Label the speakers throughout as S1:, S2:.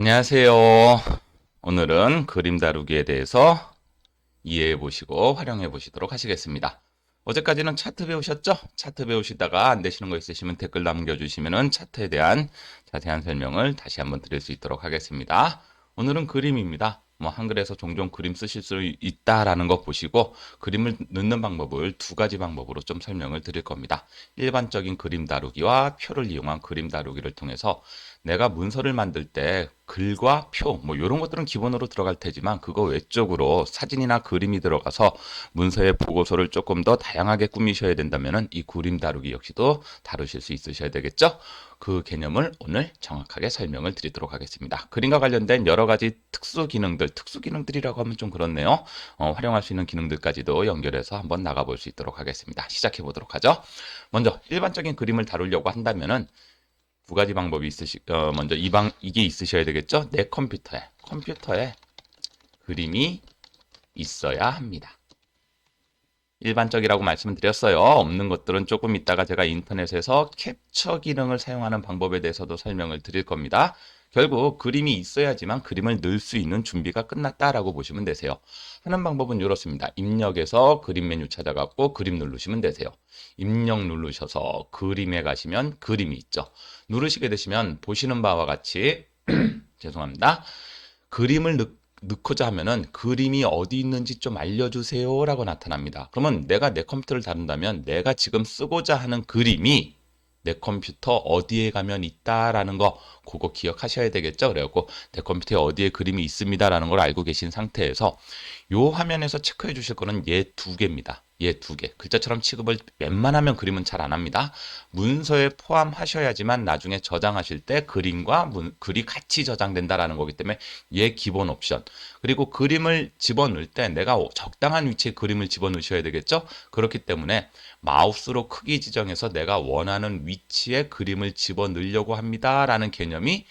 S1: 안녕하세요. 오늘은 그림 다루기에 대해서 이해해 보시고 활용해 보시도록 하시겠습니다. 어제까지는 차트 배우셨죠? 차트 배우시다가 안 되시는 거 있으시면 댓글 남겨주시면 차트에 대한 자세한 설명을 다시 한번 드릴 수 있도록 하겠습니다. 오늘은 그림입니다. 한글에서 종종 그림 쓰실 수 있다라는 거 보시고 그림을 넣는 방법을 두 가지 방법으로 좀 설명을 드릴 겁니다. 일반적인 그림 다루기와 표를 이용한 그림 다루기를 통해서 내가 문서를 만들 때 글과 표, 이런 것들은 기본으로 들어갈 테지만 그거 외적으로 사진이나 그림이 들어가서 문서의 보고서를 조금 더 다양하게 꾸미셔야 된다면은 이 그림 다루기 역시도 다루실 수 있으셔야 되겠죠? 그 개념을 오늘 정확하게 설명을 드리도록 하겠습니다. 그림과 관련된 여러 가지 특수 기능들이라고 하면 좀 그렇네요. 활용할 수 있는 기능들까지도 연결해서 한번 나가볼 수 있도록 하겠습니다. 시작해 보도록 하죠. 먼저 일반적인 그림을 다루려고 한다면은 두 가지 방법이 먼저 이게 있으셔야 되겠죠? 내 컴퓨터에 그림이 있어야 합니다. 일반적이라고 말씀을 드렸어요. 없는 것들은 조금 이따가 제가 인터넷에서 캡처 기능을 사용하는 방법에 대해서도 설명을 드릴 겁니다. 결국 그림이 있어야지만 그림을 넣을 수 있는 준비가 끝났다라고 보시면 되세요. 하는 방법은 이렇습니다. 입력에서 그림 메뉴 찾아갖고 그림 누르시면 되세요. 입력 누르셔서 그림에 가시면 그림이 있죠. 누르시게 되시면 보시는 바와 같이 죄송합니다. 그림을 넣고자 하면은 그림이 어디 있는지 좀 알려주세요 라고 나타납니다. 그러면 내가 내 컴퓨터를 다룬다면 내가 지금 쓰고자 하는 그림이 내 컴퓨터 어디에 가면 있다라는 거 그거 기억하셔야 되겠죠. 그래갖고 내 컴퓨터에 어디에 그림이 있습니다라는 걸 알고 계신 상태에서 요 화면에서 체크해 주실 거는 얘 두 개입니다. 얘 두 개. 글자처럼 취급을 웬만하면 그림은 잘 안 합니다. 문서에 포함하셔야지만 나중에 저장하실 때 그림과 글이 같이 저장된다라는 거기 때문에 얘 기본 옵션. 그리고 그림을 집어넣을 때 내가 적당한 위치에 그림을 집어넣으셔야 되겠죠? 그렇기 때문에 마우스로 크기 지정해서 내가 원하는 위치에 그림을 집어넣으려고 합니다라는 개념이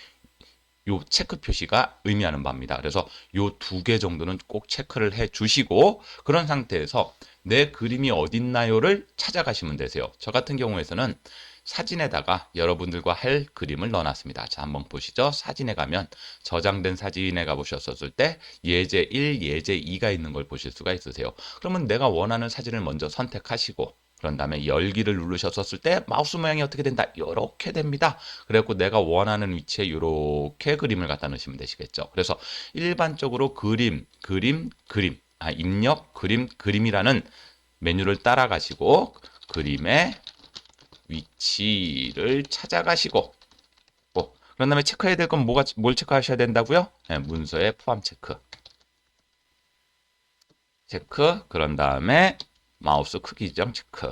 S1: 요 체크 표시가 의미하는 바입니다. 그래서 요 두 개 정도는 꼭 체크를 해 주시고 그런 상태에서 내 그림이 어딨나요를 찾아가시면 되세요. 저 같은 경우에서는 사진에다가 여러분들과 할 그림을 넣어놨습니다. 자, 한번 보시죠. 사진에 가면 저장된 사진에 가보셨을 때 예제 1, 예제 2가 있는 걸 보실 수가 있으세요. 그러면 내가 원하는 사진을 먼저 선택하시고 그런 다음에 열기를 누르셨을 때 마우스 모양이 어떻게 된다? 이렇게 됩니다. 그래갖고 내가 원하는 위치에 이렇게 그림을 갖다 넣으시면 되시겠죠. 그래서 일반적으로 입력, 그림이라는 메뉴를 따라가시고 그림의 위치를 찾아가시고 그런 다음에 체크해야 될 건 뭘 체크하셔야 된다고요? 네, 문서의 포함 체크, 그런 다음에 마우스 크기 지정 체크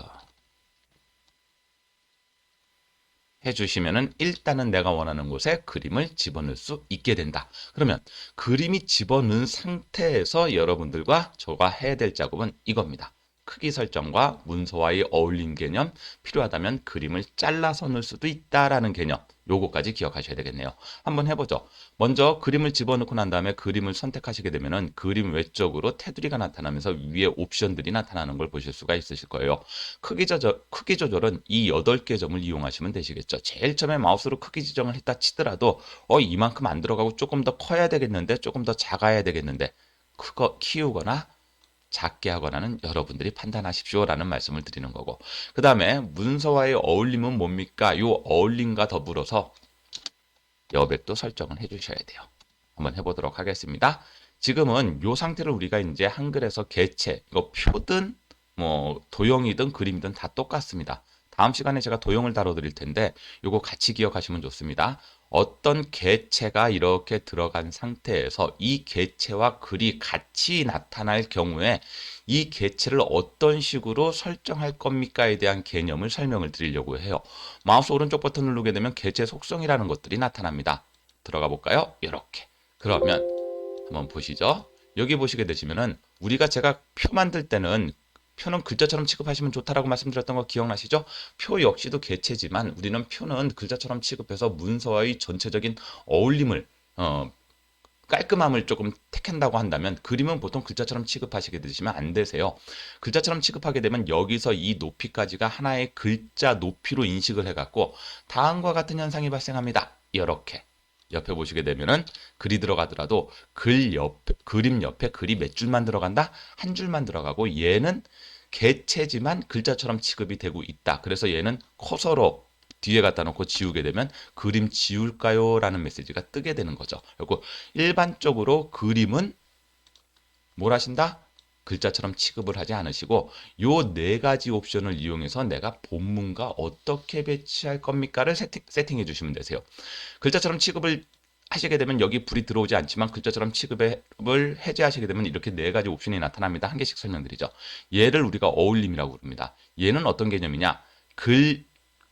S1: 해주시면은 일단은 내가 원하는 곳에 그림을 집어넣을 수 있게 된다. 그러면 그림이 집어넣은 상태에서 여러분들과 저가 해야 될 작업은 이겁니다. 크기 설정과 문서와의 어울림 개념, 필요하다면 그림을 잘라서 넣을 수도 있다라는 개념, 요거까지 기억하셔야 되겠네요. 한번 해보죠. 먼저 그림을 집어넣고 난 다음에 그림을 선택하시게 되면은 그림 외적으로 테두리가 나타나면서 위에 옵션들이 나타나는 걸 보실 수가 있으실 거예요. 크기 조절은 이 8개 점을 이용하시면 되시겠죠. 제일 처음에 마우스로 크기 지정을 했다 치더라도 이만큼 안 들어가고 조금 더 커야 되겠는데 조금 더 작아야 되겠는데 키우거나 작게 하거나는 여러분들이 판단하십시오라는 말씀을 드리는 거고 그 다음에 문서와의 어울림은 뭡니까? 요 어울림과 더불어서 여백도 설정을 해주셔야 돼요. 한번 해보도록 하겠습니다. 지금은 요 상태를 우리가 이제 한글에서 개체, 이거 표든 도형이든 그림이든 다 똑같습니다. 다음 시간에 제가 도형을 다뤄드릴 텐데 요거 같이 기억하시면 좋습니다. 어떤 개체가 이렇게 들어간 상태에서 이 개체와 글이 같이 나타날 경우에 이 개체를 어떤 식으로 설정할 겁니까에 대한 개념을 설명을 드리려고 해요. 마우스 오른쪽 버튼 누르게 되면 개체 속성이라는 것들이 나타납니다. 들어가 볼까요? 이렇게. 그러면 한번 보시죠. 여기 보시게 되시면은 제가 표 만들 때는 표는 글자처럼 취급하시면 좋다라고 말씀드렸던 거 기억나시죠? 표 역시도 개체지만 우리는 표는 글자처럼 취급해서 문서와의 전체적인 어울림을 깔끔함을 조금 택한다고 한다면 그림은 보통 글자처럼 취급하시게 되시면 안 되세요. 글자처럼 취급하게 되면 여기서 이 높이까지가 하나의 글자 높이로 인식을 해갖고 다음과 같은 현상이 발생합니다. 이렇게 옆에 보시게 되면은 글이 들어가더라도 그림 옆에 글이 몇 줄만 들어간다? 한 줄만 들어가고 얘는 개체지만 글자처럼 취급이 되고 있다. 그래서 얘는 커서로 뒤에 갖다 놓고 지우게 되면 그림 지울까요? 라는 메시지가 뜨게 되는 거죠. 그리고 일반적으로 그림은 뭘 하신다? 글자처럼 취급을 하지 않으시고 요 네 가지 옵션을 이용해서 내가 본문과 어떻게 배치할 겁니까를 세팅해 주시면 되세요. 글자처럼 취급을 하시게 되면 여기 불이 들어오지 않지만 글자처럼 취급을 해제하시게 되면 이렇게 네 가지 옵션이 나타납니다. 한 개씩 설명드리죠. 얘를 우리가 어울림이라고 부릅니다. 얘는 어떤 개념이냐?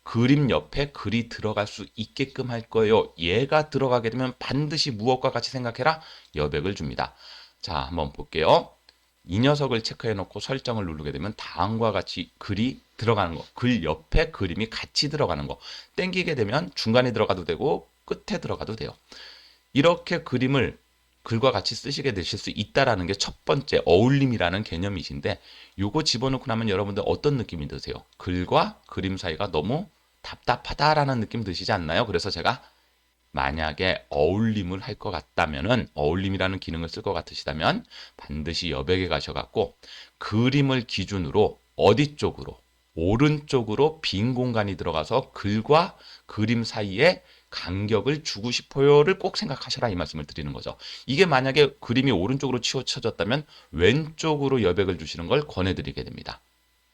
S1: 그림 옆에 글이 들어갈 수 있게끔 할 거예요. 얘가 들어가게 되면 반드시 무엇과 같이 생각해라? 여백을 줍니다. 자, 한번 볼게요. 이 녀석을 체크해 놓고 설정을 누르게 되면 다음과 같이 글이 들어가는 거, 글 옆에 그림이 같이 들어가는 거 땡기게 되면 중간에 들어가도 되고 끝에 들어가도 돼요. 이렇게 그림을 글과 같이 쓰시게 되실 수 있다라는 게 첫 번째 어울림이라는 개념이신데 요거 집어넣고 나면 여러분들 어떤 느낌이 드세요? 글과 그림 사이가 너무 답답하다라는 느낌 드시지 않나요? 그래서 제가 만약에 어울림을 할 것 같다면은 어울림이라는 기능을 쓸 것 같으시다면 반드시 여백에 가셔갖고 그림을 기준으로 어디 쪽으로 오른쪽으로 빈 공간이 들어가서 글과 그림 사이에 간격을 주고 싶어요를 꼭 생각하셔라 이 말씀을 드리는 거죠. 이게 만약에 그림이 오른쪽으로 치우쳐졌다면 왼쪽으로 여백을 주시는 걸 권해드리게 됩니다.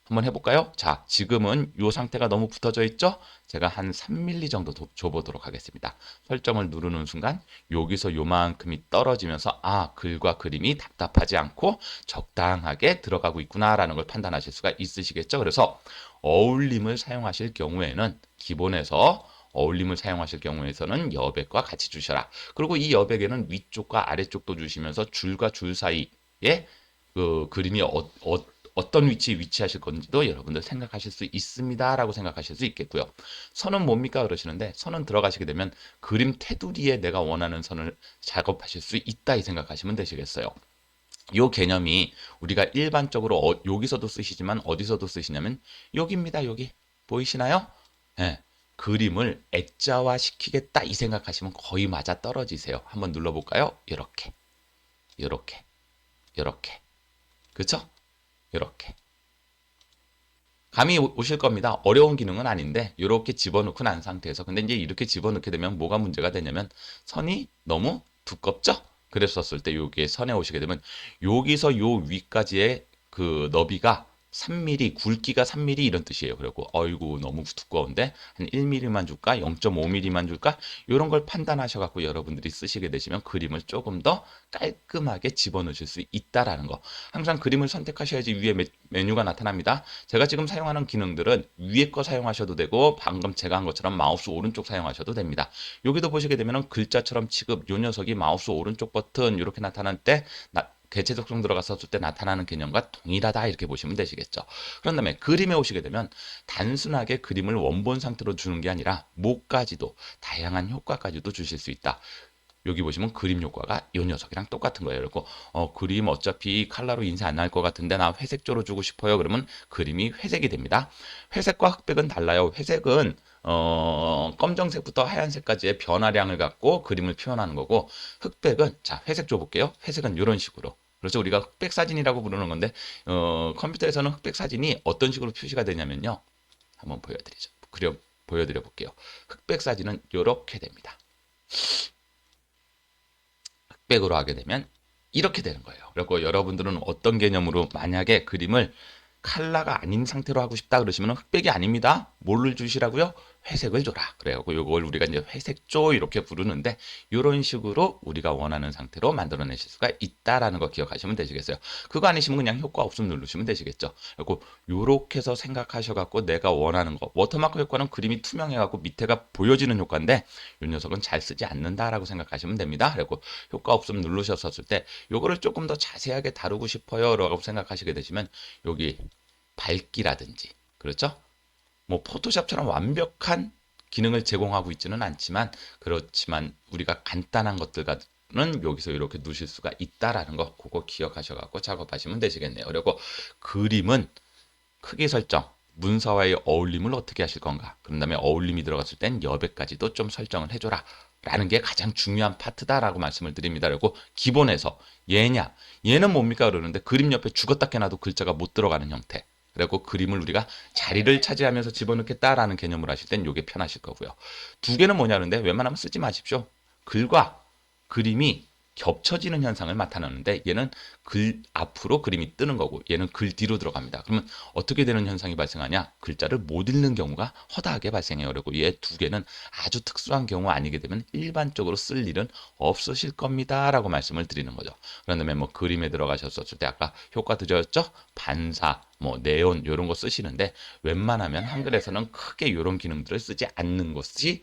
S1: 한번 해볼까요? 자, 지금은 이 상태가 너무 붙어져 있죠? 제가 한 3mm 정도 줘보도록 하겠습니다. 설정을 누르는 순간 여기서 요만큼이 떨어지면서 아, 글과 그림이 답답하지 않고 적당하게 들어가고 있구나라는 걸 판단하실 수가 있으시겠죠? 그래서 어울림을 사용하실 경우에는 기본에서 어울림을 사용하실 경우에서는 여백과 같이 주셔라. 그리고 이 여백에는 위쪽과 아래쪽도 주시면서 줄과 줄 사이에 그 그림이 어떤 위치에 위치하실 건지도 여러분들 생각하실 수 있습니다라고 생각하실 수 있겠고요. 선은 뭡니까 그러시는데 선은 들어가시게 되면 그림 테두리에 내가 원하는 선을 작업하실 수 있다 이 생각하시면 되시겠어요. 요 개념이 우리가 일반적으로 여기서도 쓰시지만 어디서도 쓰시냐면 여기입니다. 여기 보이시나요? 네. 그림을 액자화 시키겠다 이 생각하시면 거의 맞아 떨어지세요. 한번 눌러볼까요? 이렇게 이렇게 이렇게 그쵸? 이렇게 감이 오실 겁니다. 어려운 기능은 아닌데 이렇게 집어넣고 난 상태에서 근데 이제 이렇게 집어넣게 되면 뭐가 문제가 되냐면 선이 너무 두껍죠? 그랬었을 때 여기에 선에 오시게 되면 여기서 요 위까지의 그 너비가 3mm, 굵기가 3mm 이런 뜻이에요. 그리고 어이구 너무 두꺼운데 한 1mm만 줄까? 0.5mm만 줄까? 이런 걸 판단하셔 갖고 여러분들이 쓰시게 되시면 그림을 조금 더 깔끔하게 집어넣으실 수 있다라는 거. 항상 그림을 선택하셔야지 위에 메뉴가 나타납니다. 제가 지금 사용하는 기능들은 위에 거 사용하셔도 되고 방금 제가 한 것처럼 마우스 오른쪽 사용하셔도 됩니다. 여기도 보시게 되면 글자처럼 취급 요 녀석이 마우스 오른쪽 버튼 이렇게 나타날 때 개체 속성 들어갔었을 때 나타나는 개념과 동일하다 이렇게 보시면 되시겠죠. 그런 다음에 그림에 오시게 되면 단순하게 그림을 원본 상태로 주는 게 아니라 모까지도 다양한 효과까지도 주실 수 있다. 여기 보시면 그림 효과가 이 녀석이랑 똑같은 거예요. 그리고 그림 어차피 컬러로 인쇄 안 날 것 같은데 나 회색조로 주고 싶어요. 그러면 그림이 회색이 됩니다. 회색과 흑백은 달라요. 회색은 검정색부터 하얀색까지의 변화량을 갖고 그림을 표현하는 거고 흑백은 자 회색 줘볼게요. 회색은 이런 식으로 그렇죠. 우리가 흑백 사진이라고 부르는 건데 컴퓨터에서는 흑백 사진이 어떤 식으로 표시가 되냐면요. 한번 보여드리죠. 보여드려 볼게요. 흑백 사진은 이렇게 됩니다. 흑백으로 하게 되면 이렇게 되는 거예요. 그리고 여러분들은 어떤 개념으로 만약에 그림을 컬러가 아닌 상태로 하고 싶다 그러시면 흑백이 아닙니다. 뭘로 주시라고요? 회색을 줘라. 그래갖고 이걸 우리가 이제 회색조 이렇게 부르는데 이런 식으로 우리가 원하는 상태로 만들어내실 수가 있다라는 거 기억하시면 되시겠어요. 그거 아니시면 그냥 효과 없음 누르시면 되시겠죠. 그리고 이렇게 해서 생각하셔갖고 내가 원하는 거 워터마크 효과는 그림이 투명해갖고 밑에가 보여지는 효과인데 이 녀석은 잘 쓰지 않는다라고 생각하시면 됩니다. 그리고 효과 없음 누르셨을 때 요거를 조금 더 자세하게 다루고 싶어요 라고 생각하시게 되시면 여기 밝기라든지 그렇죠? 뭐 포토샵처럼 완벽한 기능을 제공하고 있지는 않지만 그렇지만 우리가 간단한 것들과는 여기서 이렇게 누실 수가 있다라는 거 그거 기억하셔 갖고 작업하시면 되시겠네요. 그리고 그림은 크기 설정 문서와의 어울림을 어떻게 하실 건가? 그런 다음에 어울림이 들어갔을 땐 여백까지도 좀 설정을 해줘라. 라는 게 가장 중요한 파트다라고 말씀을 드립니다. 그리고 기본에서 얘는 뭡니까 그러는데 그림 옆에 죽었다 깨나도 글자가 못 들어가는 형태. 그리고 그림을 우리가 자리를 차지하면서 집어넣겠다라는 개념을 하실 땐 이게 편하실 거고요. 두 개는 뭐냐는데 웬만하면 쓰지 마십시오. 글과 그림이 겹쳐지는 현상을 나타나는데 얘는 글 앞으로 그림이 뜨는 거고 얘는 글 뒤로 들어갑니다. 그러면 어떻게 되는 현상이 발생하냐? 글자를 못 읽는 경우가 허다하게 발생해요. 그리고 얘 두 개는 아주 특수한 경우 아니게 되면 일반적으로 쓸 일은 없으실 겁니다. 라고 말씀을 드리는 거죠. 그런 다음에 뭐 그림에 들어가셨을 때 아까 효과 드렸죠? 반사, 뭐 네온 이런 거 쓰시는데 웬만하면 한글에서는 크게 이런 기능들을 쓰지 않는 것이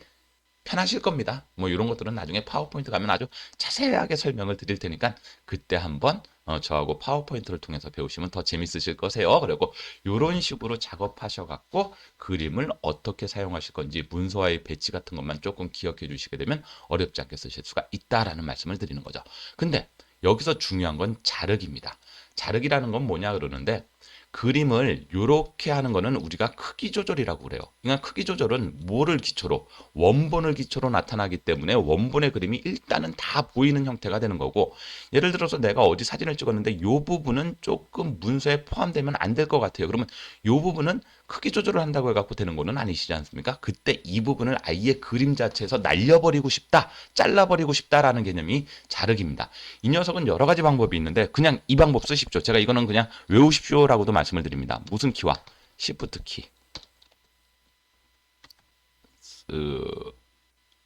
S1: 편하실 겁니다. 뭐 이런 것들은 나중에 파워포인트 가면 아주 자세하게 설명을 드릴 테니까 그때 한번 저하고 파워포인트를 통해서 배우시면 더 재밌으실 거세요. 그리고 이런 식으로 작업하셔갖고 그림을 어떻게 사용하실 건지 문서와의 배치 같은 것만 조금 기억해 주시게 되면 어렵지 않게 쓰실 수가 있다라는 말씀을 드리는 거죠. 근데 여기서 중요한 건 자르기입니다. 자르기라는 건 뭐냐 그러는데 그림을 이렇게 하는 거는 우리가 크기 조절이라고 그래요. 그러니까 크기 조절은 뭐를 기초로? 원본을 기초로 나타나기 때문에 원본의 그림이 일단은 다 보이는 형태가 되는 거고 예를 들어서 내가 어디 사진을 찍었는데 이 부분은 조금 문서에 포함되면 안 될 것 같아요. 그러면 이 부분은 크기 조절을 한다고 해갖고 되는 거는 아니시지 않습니까? 그때 이 부분을 아예 그림 자체에서 날려버리고 싶다, 잘라버리고 싶다라는 개념이 자르기입니다. 이 녀석은 여러 가지 방법이 있는데 그냥 이 방법 쓰십시오. 제가 이거는 그냥 외우십시오라고도 말씀을 드립니다. 무슨 키와? Shift 키.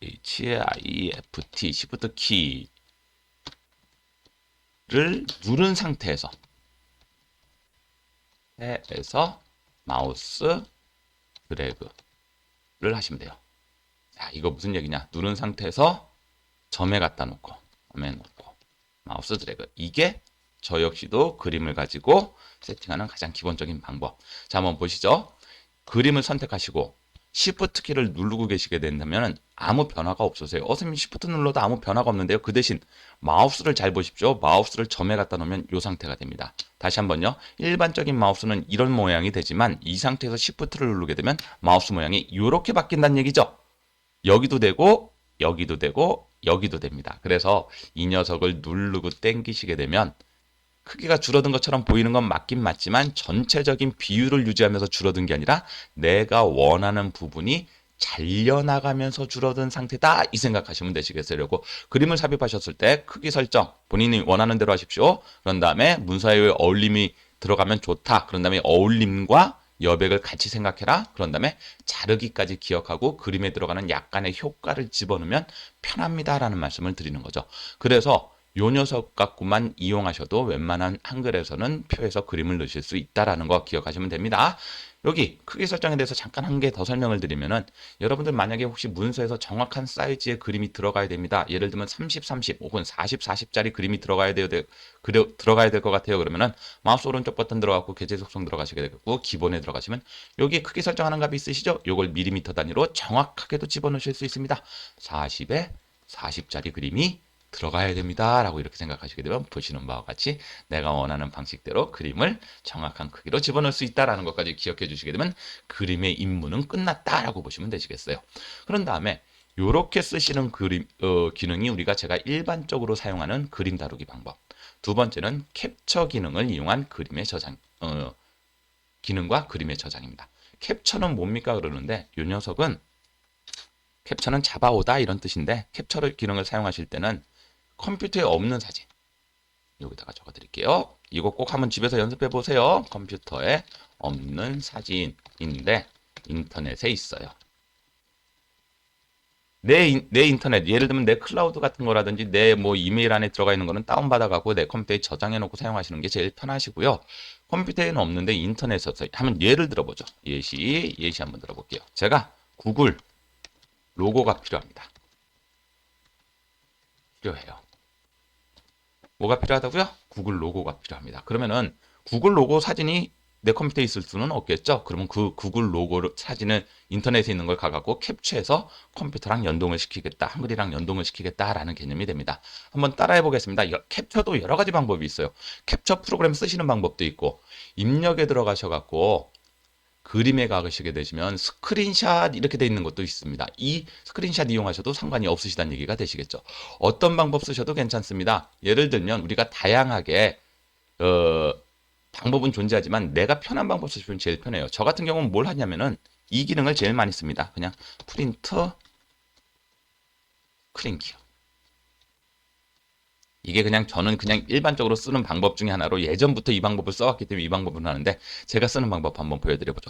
S1: HIFT Shift 키를 누른 상태에서 마우스 드래그를 하시면 돼요. 자, 이거 무슨 얘기냐? 누른 상태에서 점에 갖다 놓고 마우스 드래그. 이게 저 역시도 그림을 가지고 세팅하는 가장 기본적인 방법. 자, 한번 보시죠. 그림을 선택하시고 Shift 키를 누르고 계시게 된다면 아무 변화가 없으세요. 선생님 Shift 눌러도 아무 변화가 없는데요. 그 대신 마우스를 잘 보십시오. 마우스를 점에 갖다 놓으면 이 상태가 됩니다. 다시 한번요. 일반적인 마우스는 이런 모양이 되지만 이 상태에서 Shift를 누르게 되면 마우스 모양이 이렇게 바뀐다는 얘기죠. 여기도 되고 여기도 되고 여기도 됩니다. 그래서 이 녀석을 누르고 당기시게 되면 크기가 줄어든 것처럼 보이는 건 맞긴 맞지만 전체적인 비율을 유지하면서 줄어든 게 아니라 내가 원하는 부분이 잘려나가면서 줄어든 상태다 이 생각하시면 되시겠어요. 그리고 그림을 삽입하셨을 때 크기 설정 본인이 원하는 대로 하십시오. 그런 다음에 문서의 어울림이 들어가면 좋다. 그런 다음에 어울림과 여백을 같이 생각해라. 그런 다음에 자르기까지 기억하고 그림에 들어가는 약간의 효과를 집어넣으면 편합니다라는 말씀을 드리는 거죠. 그래서 요 녀석 갖고만 이용하셔도 웬만한 한글에서는 표에서 그림을 넣으실 수 있다라는 거 기억하시면 됩니다. 여기 크기 설정에 대해서 잠깐 한 개 더 설명을 드리면은 여러분들 만약에 혹시 문서에서 정확한 사이즈의 그림이 들어가야 됩니다. 예를 들면 30, 30 혹은 40, 40짜리 그림이 들어가야 될 것 같아요. 그러면은 마우스 오른쪽 버튼 들어가고 계제 속성 들어가시게 되고 기본에 들어가시면 여기 크기 설정하는 값이 있으시죠? 요걸 밀리미터 단위로 정확하게도 집어넣으실 수 있습니다. 40에 40짜리 그림이 들어가야 됩니다. 라고 이렇게 생각하시게 되면 보시는 바와 같이 내가 원하는 방식대로 그림을 정확한 크기로 집어넣을 수 있다는 것까지 기억해 주시게 되면 그림의 임무는 끝났다라고 보시면 되시겠어요. 그런 다음에 이렇게 쓰시는 기능이 제가 일반적으로 사용하는 그림 다루기 방법. 두 번째는 캡처 기능을 이용한 그림의 저장, 기능과 그림의 저장입니다. 캡처는 뭡니까 그러는데 이 녀석은 캡처는 잡아오다 이런 뜻인데 캡처 기능을 사용하실 때는 컴퓨터에 없는 사진 여기다가 적어 드릴게요. 이거 꼭 한번 집에서 연습해 보세요. 컴퓨터에 없는 사진인데 인터넷에 있어요. 내 인터넷 예를 들면 내 클라우드 같은 거라든지 내 뭐 이메일 안에 들어가 있는 거는 다운받아 갖고 내 컴퓨터에 저장해 놓고 사용하시는 게 제일 편하시고요. 컴퓨터에는 없는데 인터넷에서 한번 예를 들어보죠. 예시 한번 들어볼게요. 제가 구글 로고가 필요해요. 뭐가 필요하다고요? 구글 로고가 필요합니다. 그러면은 구글 로고 사진이 내 컴퓨터에 있을 수는 없겠죠? 그러면 그 구글 로고 사진을 인터넷에 있는 걸 가갖고 캡처해서 컴퓨터랑 연동을 시키겠다, 한글이랑 연동을 시키겠다라는 개념이 됩니다. 한번 따라해 보겠습니다. 캡처도 여러 가지 방법이 있어요. 캡처 프로그램 쓰시는 방법도 있고 입력에 들어가셔갖고 그림에 가시게 되시면 스크린샷 이렇게 돼 있는 것도 있습니다. 이 스크린샷 이용하셔도 상관이 없으시다는 얘기가 되시겠죠. 어떤 방법 쓰셔도 괜찮습니다. 예를 들면 우리가 다양하게 방법은 존재하지만 내가 편한 방법 쓰시면 제일 편해요. 저 같은 경우는 뭘 하냐면은 이 기능을 제일 많이 씁니다. 그냥 프린트 스크린키요. 이게 그냥 저는 그냥 일반적으로 쓰는 방법 중에 하나로 예전부터 이 방법을 써왔기 때문에 이 방법을 하는데 제가 쓰는 방법 한번 보여드려보죠.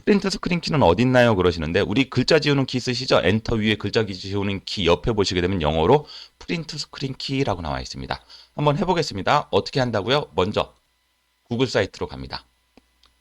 S1: 프린트 스크린 키는 어디 있나요? 그러시는데 우리 글자 지우는 키 쓰시죠? 엔터 위에 글자 지우는 키 옆에 보시게 되면 영어로 프린트 스크린 키라고 나와 있습니다. 한번 해보겠습니다. 어떻게 한다고요? 먼저 구글 사이트로 갑니다.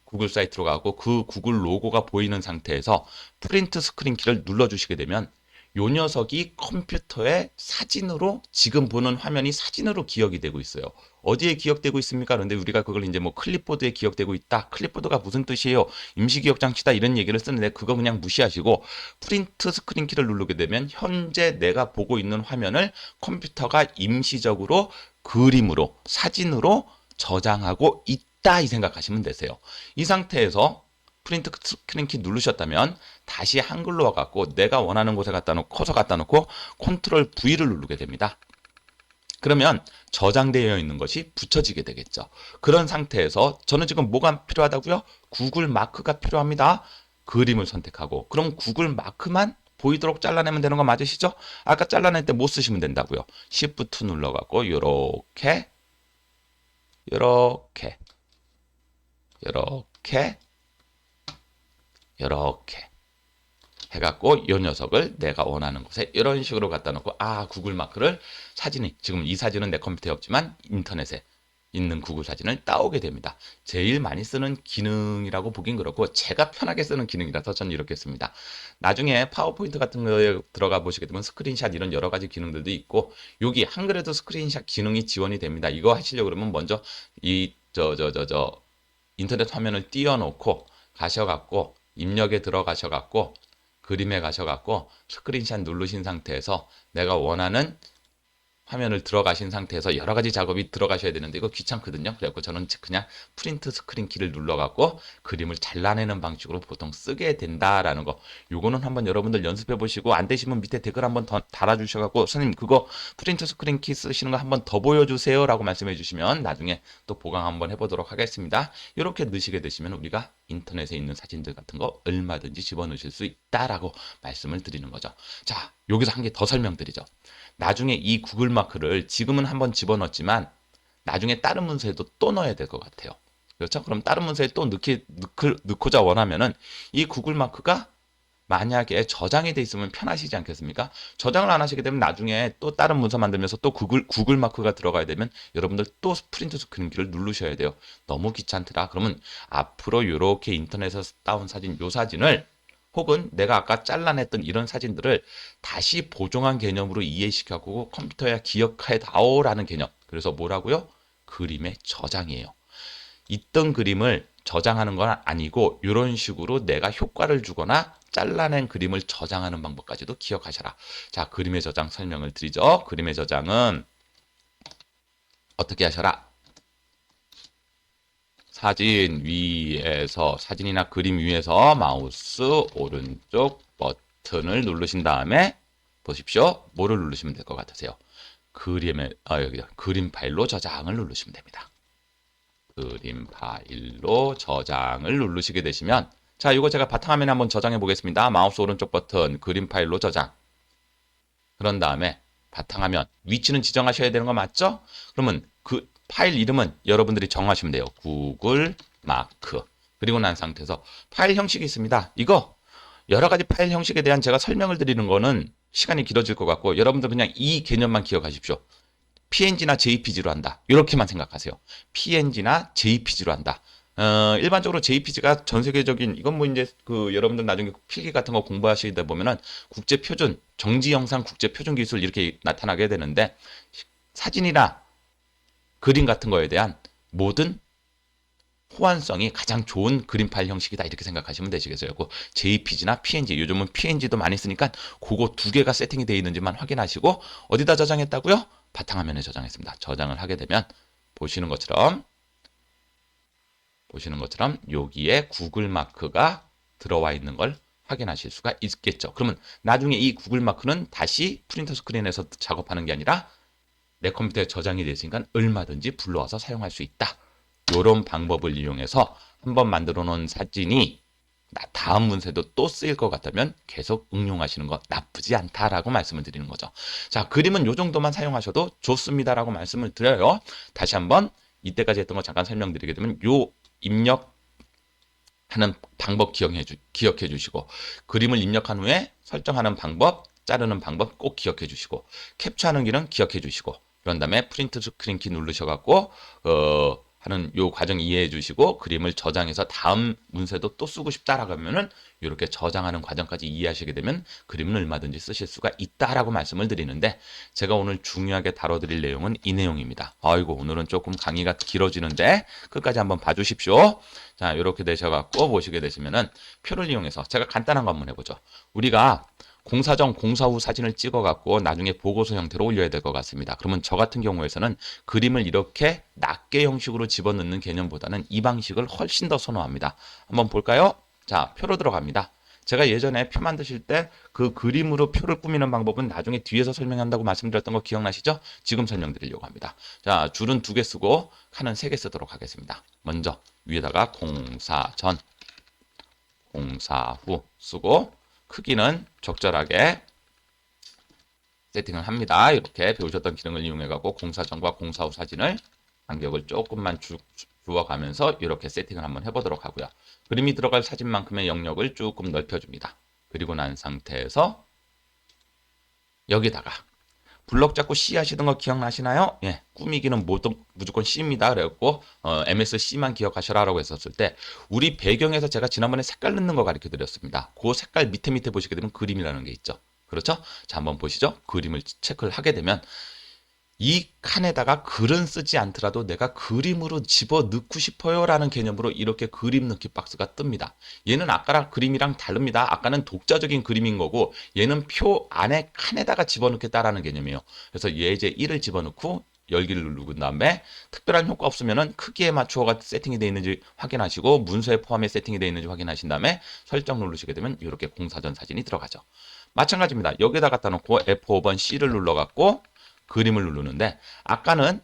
S1: 구글 사이트로 가고 그 구글 로고가 보이는 상태에서 프린트 스크린 키를 눌러주시게 되면 요 녀석이 컴퓨터에 사진으로 지금 보는 화면이 사진으로 기억이 되고 있어요. 어디에 기억되고 있습니까? 그런데 우리가 그걸 이제 뭐 클립보드에 기억되고 있다. 클립보드가 무슨 뜻이에요? 임시기억 장치다 이런 얘기를 쓰는데 그거 그냥 무시하시고 프린트 스크린 키를 누르게 되면 현재 내가 보고 있는 화면을 컴퓨터가 임시적으로 그림으로 사진으로 저장하고 있다 이 생각하시면 되세요. 이 상태에서 프린트 스크린 키 누르셨다면 다시 한글로 와갖고 내가 원하는 곳에 갖다 놓고 커서 갖다 놓고 컨트롤 V를 누르게 됩니다. 그러면 저장되어 있는 것이 붙여지게 되겠죠. 그런 상태에서 저는 지금 뭐가 필요하다고요? 구글 마크가 필요합니다. 그림을 선택하고 그럼 구글 마크만 보이도록 잘라내면 되는 거 맞으시죠? 아까 잘라낼 때 못 쓰시면 된다고요. Shift 눌러갖고 요렇게 요렇게 요렇게 이렇게 해갖고 이 녀석을 내가 원하는 곳에 이런 식으로 갖다 놓고 구글 마크를 사진이 지금 이 사진은 내 컴퓨터에 없지만 인터넷에 있는 구글 사진을 따오게 됩니다. 제일 많이 쓰는 기능이라고 보긴 그렇고 제가 편하게 쓰는 기능이라서 저는 이렇게 씁니다. 나중에 파워포인트 같은 거에 들어가 보시게 되면 스크린샷 이런 여러 가지 기능들도 있고 여기 한글에도 스크린샷 기능이 지원이 됩니다. 이거 하시려고 그러면 먼저 이 인터넷 화면을 띄워놓고 가셔갖고 입력에 들어가셔갖고 그림에 가셔갖고 스크린샷 누르신 상태에서 내가 원하는 화면을 들어가신 상태에서 여러 가지 작업이 들어가셔야 되는데 이거 귀찮거든요. 그래갖고 저는 그냥 프린트 스크린 키를 눌러갖고 그림을 잘라내는 방식으로 보통 쓰게 된다라는 거. 요거는 한번 여러분들 연습해 보시고 안 되시면 밑에 댓글 한번 더 달아주셔갖고 선생님 그거 프린트 스크린 키 쓰시는 거 한번 더 보여주세요 라고 말씀해 주시면 나중에 또 보강 한번 해보도록 하겠습니다. 이렇게 넣으시게 되시면 우리가 인터넷에 있는 사진들 같은 거 얼마든지 집어넣으실 수 있다라고 말씀을 드리는 거죠. 자, 여기서 한 개 더 설명드리죠. 나중에 이 구글 마크를 지금은 한번 집어넣었지만 나중에 다른 문서에도 또 넣어야 될 것 같아요. 그렇죠? 그럼 다른 문서에 또 넣고자 원하면은 이 구글 마크가 만약에 저장이 돼 있으면 편하시지 않겠습니까? 저장을 안 하시게 되면 나중에 또 다른 문서 만들면서 또 구글 마크가 들어가야 되면 여러분들 또 프린트 스크린키를 누르셔야 돼요. 너무 귀찮더라. 그러면 앞으로 이렇게 인터넷에서 따온 사진, 요 사진을 혹은 내가 아까 잘라냈던 이런 사진들을 다시 보정한 개념으로 이해시켜고 컴퓨터에 기억해 다오라는 개념. 그래서 뭐라고요? 그림의 저장이에요. 있던 그림을 저장하는 건 아니고 이런 식으로 내가 효과를 주거나 잘라낸 그림을 저장하는 방법까지도 기억하셔라. 자, 그림의 저장 설명을 드리죠. 그림의 저장은 어떻게 하셔라? 사진 위에서 사진이나 그림 위에서 마우스 오른쪽 버튼을 누르신 다음에 보십시오. 뭐를 누르시면 될 것 같으세요? 그림 파일로 저장을 누르시면 됩니다. 그림 파일로 저장을 누르시게 되시면 자, 이거 제가 바탕화면에 한번 저장해 보겠습니다. 마우스 오른쪽 버튼 그림 파일로 저장. 그런 다음에 바탕화면 위치는 지정하셔야 되는 거 맞죠? 그러면 그 파일 이름은 여러분들이 정하시면 돼요. 구글 마크. 그리고 난 상태에서 파일 형식이 있습니다. 이거 여러 가지 파일 형식에 대한 제가 설명을 드리는 거는 시간이 길어질 것 같고 여러분들 그냥 이 개념만 기억하십시오. PNG나 JPG로 한다. 이렇게만 생각하세요. PNG나 JPG로 한다. 일반적으로 JPG가 전 세계적인 이건 뭐 이제 그 여러분들 나중에 필기 같은 거 공부하시다 보면은 국제 표준 정지 영상 국제 표준 기술 이렇게 나타나게 되는데 사진이나 그림 같은 거에 대한 모든 호환성이 가장 좋은 그림 파일 형식이다 이렇게 생각하시면 되시겠어요. 그 JPG나 PNG 요즘은 PNG도 많이 쓰니까 그거 두 개가 세팅이 되어 있는지만 확인하시고 어디다 저장했다고요? 바탕화면에 저장했습니다. 저장을 하게 되면 보시는 것처럼 보시는 것처럼 여기에 구글 마크가 들어와 있는 걸 확인하실 수가 있겠죠. 그러면 나중에 이 구글 마크는 다시 프린터 스크린에서 작업하는 게 아니라 내 컴퓨터에 저장이 됐으니까 얼마든지 불러와서 사용할 수 있다. 이런 방법을 이용해서 한번 만들어 놓은 사진이 다음 문서에도 또 쓰일 것 같다면 계속 응용하시는 거 나쁘지 않다라고 말씀을 드리는 거죠. 자, 그림은 이 정도만 사용하셔도 좋습니다라고 말씀을 드려요. 다시 한번 이때까지 했던 거 잠깐 설명드리게 되면 요 입력하는 방법 기억해 주시고 그림을 입력한 후에 설정하는 방법, 자르는 방법 꼭 기억해 주시고 캡처하는 기능 기억해 주시고 그런 다음에 프린트 스크린 키 누르셔갖고 하는 요 과정 이해해 주시고 그림을 저장해서 다음 문서에도 또 쓰고 싶다라고 하면은 이렇게 저장하는 과정까지 이해하시게 되면 그림은 얼마든지 쓰실 수가 있다라고 말씀을 드리는데 제가 오늘 중요하게 다뤄드릴 내용은 이 내용입니다. 아이고 오늘은 조금 강의가 길어지는데 끝까지 한번 봐주십시오. 자 이렇게 되셔갖고 보시게 되시면은 표를 이용해서 제가 간단한 거 한번 해보죠. 우리가 공사 전, 공사 후 사진을 찍어갖고 나중에 보고서 형태로 올려야 될 것 같습니다. 그러면 저 같은 경우에서는 그림을 이렇게 낱개 형식으로 집어넣는 개념보다는 이 방식을 훨씬 더 선호합니다. 한번 볼까요? 자, 표로 들어갑니다. 제가 예전에 표 만드실 때 그 그림으로 표를 꾸미는 방법은 나중에 뒤에서 설명한다고 말씀드렸던 거 기억나시죠? 지금 설명드리려고 합니다. 자, 줄은 2개 쓰고 칸은 3개 쓰도록 하겠습니다. 먼저 위에다가 공사 전, 공사 후 쓰고 크기는 적절하게 세팅을 합니다. 이렇게 배우셨던 기능을 이용해가지고 공사 전과 공사 후 사진을 간격을 조금만 주어가면서 이렇게 세팅을 한번 해보도록 하고요. 그림이 들어갈 사진만큼의 영역을 조금 넓혀줍니다. 그리고 난 상태에서 여기다가 블럭 잡고 C 하시던 거 기억나시나요? 예, 꾸미기는 무조건 C입니다. 그래갖고 MSC만 기억하셔라라고 했었을 때 우리 배경에서 제가 지난번에 색깔 넣는 거 가르쳐 드렸습니다. 그 색깔 밑에 보시게 되면 그림이라는 게 있죠. 그렇죠? 자, 한번 보시죠. 그림을 체크를 하게 되면 이 칸에다가 글은 쓰지 않더라도 내가 그림으로 집어넣고 싶어요 라는 개념으로 이렇게 그림 넣기 박스가 뜹니다. 얘는 아까랑 그림이랑 다릅니다. 아까는 독자적인 그림인 거고 얘는 표 안에 칸에다가 집어넣겠다라는 개념이에요. 그래서 예제 1을 집어넣고 열기를 누르고 다음에 특별한 효과 없으면은 크기에 맞추어가 세팅이 되어 있는지 확인하시고 문서에 포함해 세팅이 되어 있는지 확인하신 다음에 설정 누르시게 되면 이렇게 공사전 사진이 들어가죠. 마찬가지입니다. 여기다 갖다 놓고 F5번 C를 눌러갖고 그림을 누르는데 아까는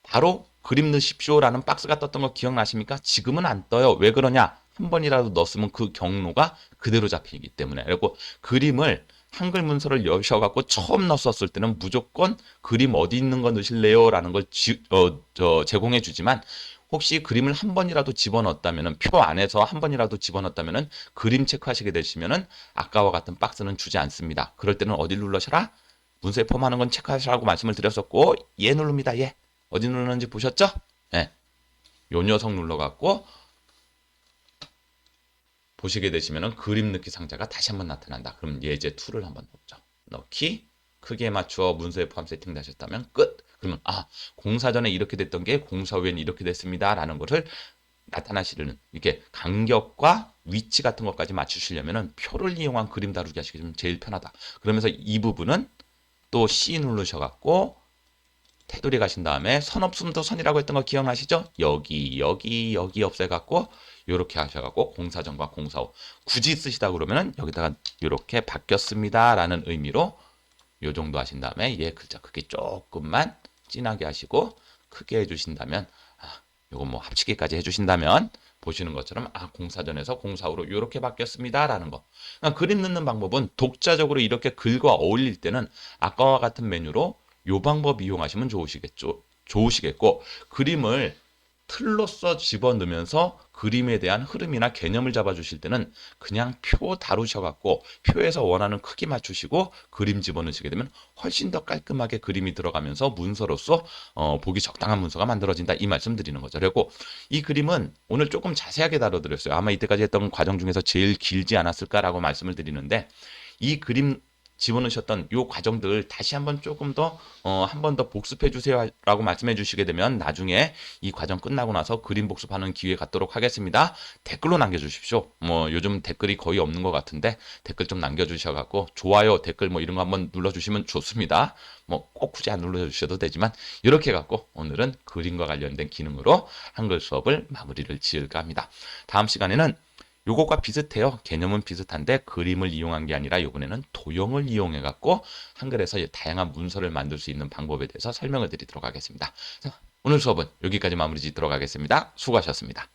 S1: 바로 그림 넣으십시오라는 박스가 떴던 거 기억나십니까? 지금은 안 떠요. 왜 그러냐? 한 번이라도 넣었으면 그 경로가 그대로 잡히기 때문에. 그리고 그림을 한글 문서를 여셔갖고 처음 넣었을 때는 무조건 그림 어디 있는 거 넣으실래요? 라는 걸 제공해 주지만 혹시 그림을 한 번이라도 집어넣었다면은 표 안에서 한 번이라도 집어넣었다면은 그림 체크하시게 되시면은 아까와 같은 박스는 주지 않습니다. 그럴 때는 어디 눌러셔라? 문서에 포함하는 건 체크하시라고 말씀을 드렸었고 얘 누릅니다. 얘 어디 누르는지 보셨죠? 예, 요 녀석 눌러갖고 보시게 되시면은 그림 넣기 상자가 다시 한번 나타난다. 그럼 예제 2를 한번 넣죠. 넣기 크기에 맞추어 문서에 포함 세팅되셨다면 끝. 그러면 공사 전에 이렇게 됐던 게 공사 후에는 이렇게 됐습니다라는 것을 나타나시려는 이렇게 간격과 위치 같은 것까지 맞추시려면은 표를 이용한 그림 다루기 하시기 좀 제일 편하다. 그러면서 이 부분은 또 C 누르셔갖고 테두리 가신 다음에 선 없으면 더 선이라고 했던 거 기억나시죠? 여기 없애갖고 이렇게 하셔갖고 공사전과 공사 후 굳이 쓰시다 그러면은 여기다가 이렇게 바뀌었습니다 라는 의미로 요 정도 하신 다음에 얘 글자 크기 조금만 진하게 하시고 크게 해주신다면 요거 뭐 합치기까지 해주신다면 보시는 것처럼 공사전에서 공사후로 이렇게 바뀌었습니다 라는 거. 그러니까 그림 넣는 방법은 독자적으로 이렇게 글과 어울릴 때는 아까와 같은 메뉴로 요 방법 이용하시면 좋으시겠고 그림을 틀로써 집어넣으면서 그림에 대한 흐름이나 개념을 잡아주실 때는 그냥 표 다루셔갖고 표에서 원하는 크기 맞추시고 그림 집어넣으시게 되면 훨씬 더 깔끔하게 그림이 들어가면서 문서로서 보기 적당한 문서가 만들어진다 이 말씀 드리는 거죠. 그리고 이 그림은 오늘 조금 자세하게 다뤄드렸어요. 아마 이때까지 했던 과정 중에서 제일 길지 않았을까라고 말씀을 드리는데 이 그림 집어넣으셨던 요 과정들 다시 한번 조금 더 한 번 더 복습해 주세요라고 말씀해 주시게 되면 나중에 이 과정 끝나고 나서 그림 복습하는 기회 갖도록 하겠습니다. 댓글로 남겨 주십시오. 뭐 요즘 댓글이 거의 없는 것 같은데 댓글 좀 남겨 주셔 갖고 좋아요, 댓글 뭐 이런 거 한번 눌러 주시면 좋습니다. 뭐 꼭 굳이 안 눌러 주셔도 되지만 이렇게 갖고 오늘은 그림과 관련된 기능으로 한글 수업을 마무리를 지을까 합니다. 다음 시간에는 요것과 비슷해요. 개념은 비슷한데 그림을 이용한 게 아니라 요번에는 도형을 이용해 갖고 한글에서 다양한 문서를 만들 수 있는 방법에 대해서 설명을 드리도록 하겠습니다. 자, 오늘 수업은 여기까지 마무리 짓도록 하겠습니다. 수고하셨습니다.